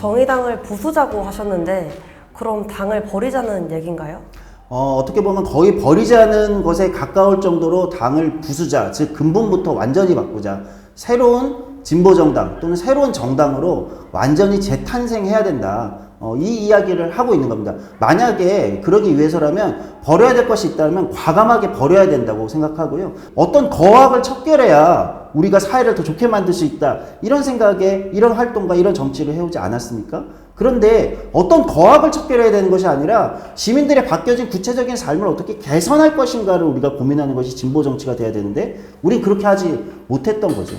정의당을 부수자고 하셨는데 그럼 당을 버리자는 얘기인가요? 어떻게 보면 거의 버리자는 것에 가까울 정도로 당을 부수자, 즉 근본부터 완전히 바꾸자, 새로운 진보정당 또는 새로운 정당으로 완전히 재탄생해야 된다. 이 이야기를 하고 있는 겁니다. 만약에 그러기 위해서라면 버려야 될 것이 있다면 과감하게 버려야 된다고 생각하고요. 어떤 거악을 척결해야 우리가 사회를 더 좋게 만들 수 있다. 이런 생각에 이런 활동과 이런 정치를 해오지 않았습니까? 그런데 어떤 거악을 척결해야 되는 것이 아니라 시민들의 바뀌어진 구체적인 삶을 어떻게 개선할 것인가를 우리가 고민하는 것이 진보 정치가 돼야 되는데 우린 그렇게 하지 못했던 거죠.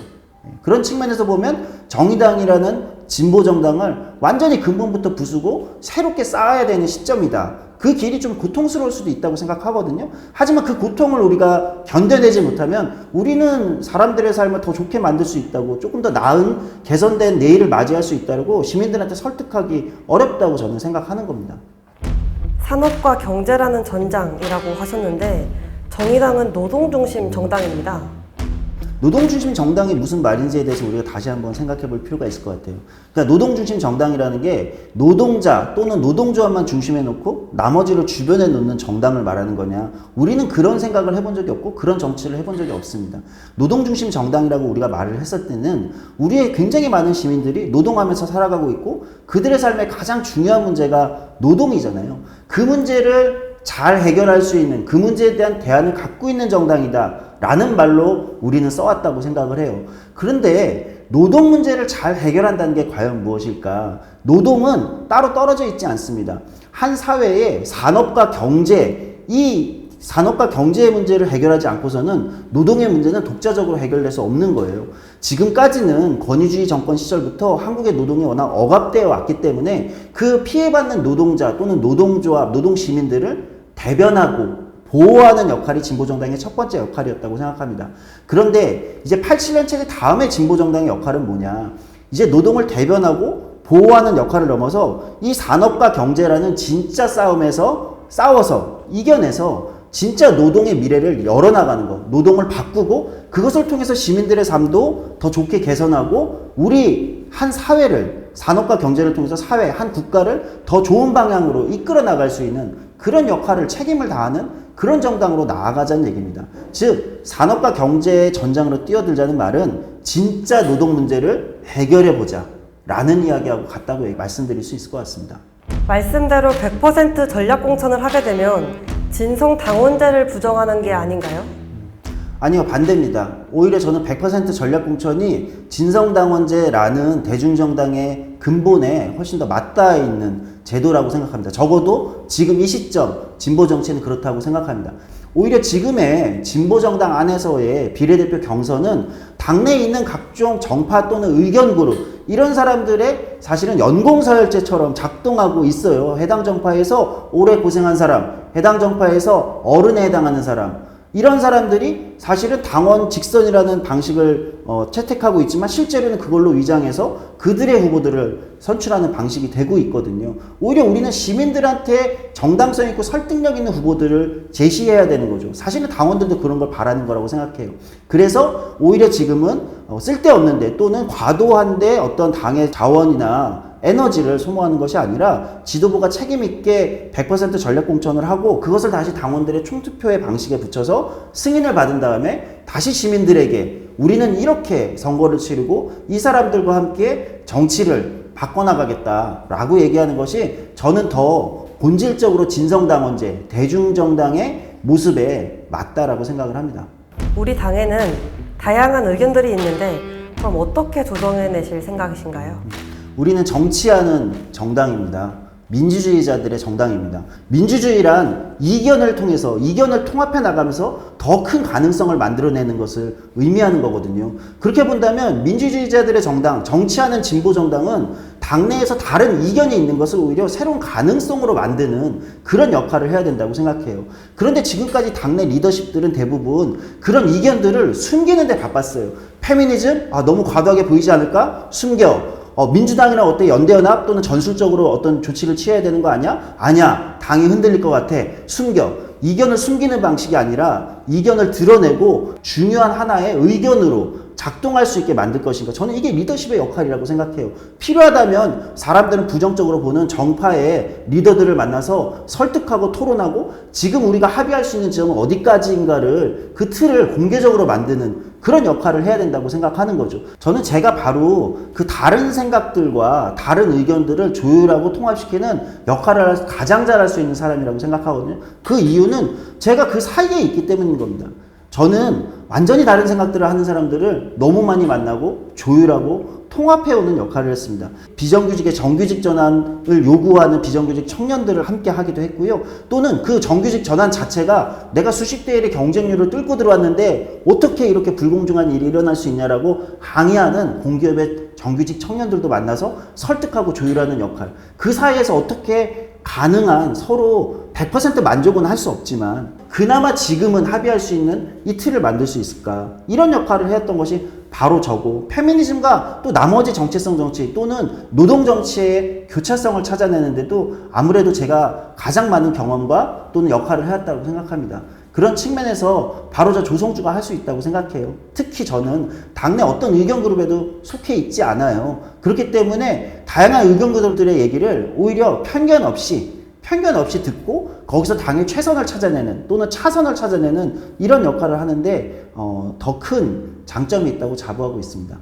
그런 측면에서 보면 정의당이라는 진보 정당을 완전히 근본부터 부수고 새롭게 쌓아야 되는 시점이다. 그 길이 좀 고통스러울 수도 있다고 생각하거든요. 하지만 그 고통을 우리가 견뎌내지 못하면 우리는 사람들의 삶을 더 좋게 만들 수 있다고, 조금 더 나은 개선된 내일을 맞이할 수 있다고 시민들한테 설득하기 어렵다고 저는 생각하는 겁니다. 산업과 경제라는 전장이라고 하셨는데 정의당은 노동중심 정당입니다. 노동중심 정당이 무슨 말인지에 대해서 우리가 다시 한번 생각해 볼 필요가 있을 것 같아요. 그러니까 노동중심 정당이라는 게 노동자 또는 노동조합만 중심에 놓고 나머지를 주변에 놓는 정당을 말하는 거냐. 우리는 그런 생각을 해본 적이 없고 그런 정치를 해본 적이 없습니다. 노동중심 정당이라고 우리가 말을 했을 때는 우리의 굉장히 많은 시민들이 노동하면서 살아가고 있고 그들의 삶의 가장 중요한 문제가 노동이잖아요. 그 문제를 잘 해결할 수 있는, 그 문제에 대한 대안을 갖고 있는 정당이다 라는 말로 우리는 써왔다고 생각을 해요. 그런데 노동 문제를 잘 해결한다는 게 과연 무엇일까? 노동은 따로 떨어져 있지 않습니다. 한 사회의 산업과 경제, 이 산업과 경제의 문제를 해결하지 않고서는 노동의 문제는 독자적으로 해결될 수 없는 거예요. 지금까지는 권위주의 정권 시절부터 한국의 노동이 워낙 억압되어 왔기 때문에 그 피해받는 노동자 또는 노동조합, 노동시민들을 대변하고 보호하는 역할이 진보정당의 첫 번째 역할이었다고 생각합니다. 그런데 이제 87년 체제 다음에 진보정당의 역할은 뭐냐? 이제 노동을 대변하고 보호하는 역할을 넘어서 이 산업과 경제라는 진짜 싸움에서 싸워서 이겨내서 진짜 노동의 미래를 열어나가는 것, 노동을 바꾸고 그것을 통해서 시민들의 삶도 더 좋게 개선하고 우리 한 사회를, 산업과 경제를 통해서 사회, 한 국가를 더 좋은 방향으로 이끌어 나갈 수 있는 그런 역할을, 책임을 다하는 그런 정당으로 나아가자는 얘기입니다. 즉 산업과 경제의 전장으로 뛰어들자는 말은 진짜 노동 문제를 해결해보자 라는 이야기하고 같다고 말씀드릴 수 있을 것 같습니다. 말씀대로 100% 전략공천을 하게 되면 진성당원제를 부정하는 게 아닌가요? 아니요, 반대입니다. 오히려 저는 100% 전략공천이 진성당원제라는 대중정당의 근본에 훨씬 더 맞닿아 있는 제도라고 생각합니다. 적어도 지금 이 시점 진보정치는 그렇다고 생각합니다. 오히려 지금의 진보정당 안에서의 비례대표 경선은 당내에 있는 각종 정파 또는 의견그룹, 이런 사람들의 사실은 연공서열제처럼 작동하고 있어요. 해당 정파에서 오래 고생한 사람, 해당 정파에서 어른에 해당하는 사람, 이런 사람들이 사실은 당원 직선이라는 방식을 채택하고 있지만 실제로는 그걸로 위장해서 그들의 후보들을 선출하는 방식이 되고 있거든요. 오히려 우리는 시민들한테 정당성 있고 설득력 있는 후보들을 제시해야 되는 거죠. 사실은 당원들도 그런 걸 바라는 거라고 생각해요. 그래서 오히려 지금은 쓸데없는데 또는 과도한데 어떤 당의 자원이나 에너지를 소모하는 것이 아니라 지도부가 책임있게 100% 전략공천을 하고 그것을 다시 당원들의 총투표의 방식에 붙여서 승인을 받은 다음에 다시 시민들에게 우리는 이렇게 선거를 치르고 이 사람들과 함께 정치를 바꿔나가겠다라고 얘기하는 것이 저는 더 본질적으로 진성당원제, 대중정당의 모습에 맞다라고 생각을 합니다. 우리 당에는 다양한 의견들이 있는데 그럼 어떻게 조정해내실 생각이신가요? 우리는 정치하는 정당입니다. 민주주의자들의 정당입니다. 민주주의란 이견을 통해서, 이견을 통합해 나가면서 더 큰 가능성을 만들어내는 것을 의미하는 거거든요. 그렇게 본다면 민주주의자들의 정당, 정치하는 진보정당은 당내에서 다른 이견이 있는 것을 오히려 새로운 가능성으로 만드는 그런 역할을 해야 된다고 생각해요. 그런데 지금까지 당내 리더십들은 대부분 그런 이견들을 숨기는 데 바빴어요. 페미니즘? 너무 과도하게 보이지 않을까? 숨겨. 민주당이랑 어때? 연대연합 또는 전술적으로 어떤 조치를 취해야 되는 거 아니야? 아니야. 당이 흔들릴 것 같아. 숨겨. 이견을 숨기는 방식이 아니라 이견을 드러내고 중요한 하나의 의견으로 작동할 수 있게 만들 것인가. 저는 이게 리더십의 역할이라고 생각해요. 필요하다면 사람들은 부정적으로 보는 정파의 리더들을 만나서 설득하고 토론하고 지금 우리가 합의할 수 있는 지점은 어디까지인가를 그 틀을 공개적으로 만드는 그런 역할을 해야 된다고 생각하는 거죠. 저는 제가 바로 그 다른 생각들과 다른 의견들을 조율하고 통합시키는 역할을 가장 잘할 수 있는 사람이라고 생각하거든요. 그 이유는 제가 그 사이에 있기 때문인 겁니다. 저는 완전히 다른 생각들을 하는 사람들을 너무 많이 만나고 조율하고 통합해오는 역할을 했습니다. 비정규직의 정규직 전환을 요구하는 비정규직 청년들을 함께 하기도 했고요. 또는 그 정규직 전환 자체가 내가 수십 대 1의 경쟁률을 뚫고 들어왔는데 어떻게 이렇게 불공정한 일이 일어날 수 있냐라고 항의하는 공기업의 정규직 청년들도 만나서 설득하고 조율하는 역할. 그 사이에서 어떻게 가능한 서로 100% 만족은 할 수 없지만 그나마 지금은 합의할 수 있는 이 틀을 만들 수 있을까? 이런 역할을 해왔던 것이 바로 저고, 페미니즘과 또 나머지 정체성 정치 또는 노동 정치의 교차성을 찾아내는데도 아무래도 제가 가장 많은 경험과 또는 역할을 해왔다고 생각합니다. 그런 측면에서 바로 저 조성주가 할 수 있다고 생각해요. 특히 저는 당내 어떤 의견 그룹에도 속해 있지 않아요. 그렇기 때문에 다양한 의견 그룹들의 얘기를 오히려 편견 없이 듣고 거기서 당의 최선을 찾아내는 또는 차선을 찾아내는 이런 역할을 하는데 더 큰 장점이 있다고 자부하고 있습니다.